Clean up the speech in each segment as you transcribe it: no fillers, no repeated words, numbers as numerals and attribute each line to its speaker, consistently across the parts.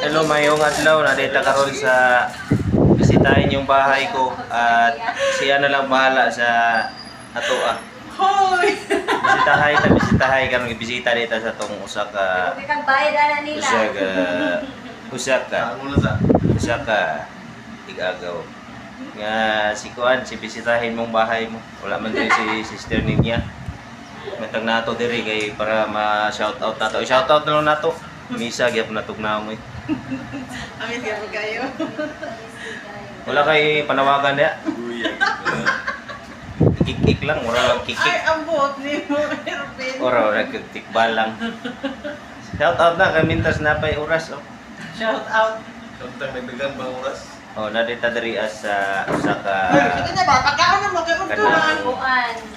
Speaker 1: Hello, mayong adlaw na dito karon sa bisitahin yung bahay ko at siya na lang bahala sa ato ah.
Speaker 2: Hoy!
Speaker 1: Bisitahay karon ibisita dito sa tong usa ka igagaw. Nga si Kuan, si bisitahin mong bahay mo. Wala man din si sister niya. Matag nato diri kay para ma-shout out nato. I-shout out na lang nato. Misa gyud na tugnaw mo.
Speaker 2: Amit ka po kayo.
Speaker 1: Wala kay panawagan ya. Kikik lang, wala lang kikik.
Speaker 2: Ay, ang buot ni mo, Erwin.
Speaker 1: Ora nagtikbal lang. Shout out na kay mintas na pay oras oh.
Speaker 2: Shout out.
Speaker 3: Samtang nagdagan bang oras?
Speaker 1: Oh, nadita diri sa usa ka
Speaker 2: Sige na ba? Pagkaon na mo kayo
Speaker 1: kanang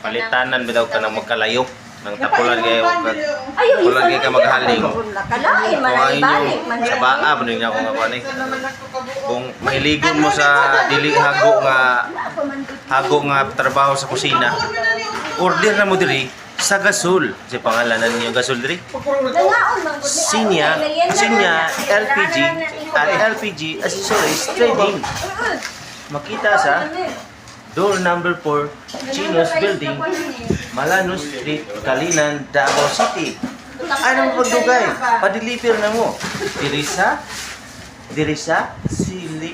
Speaker 1: palitanan bitaw ka nang magkalayo nang tapulan kay
Speaker 4: Ayaw,
Speaker 1: tapulan kay ka maghaling.
Speaker 4: Kalain, manay balik,
Speaker 1: Sa baa mo niya ko nga kuani.
Speaker 2: Isa naman ako kabuo.
Speaker 1: Kung mahiligon mo sa dili hago nga trabaho sa kusina, order na mo diri sa Gasol. Si pangalanan niyo Gasol diri. Sinya LPG at LPG Accessories Trading. Makita sa door number 4, Chinos Building, Malanos Street, Kalinan, Davao City. Anong pagdugay? Pa-deliver na mo. Diri sa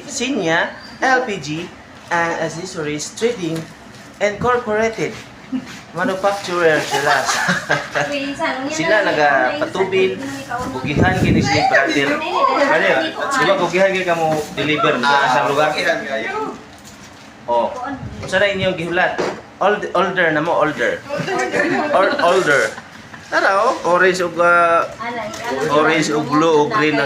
Speaker 1: Sinya LPG and Accessories Trading Incorporated. Manufacturer sila. Sila nagapatubin, bugihan kini si brother. Kani, di ba bugihan kini kamo deliver sa lugar? Oh, unsa na inyong gihulat? Older na mo, older. Older. Tara oh, orange ug blue ug green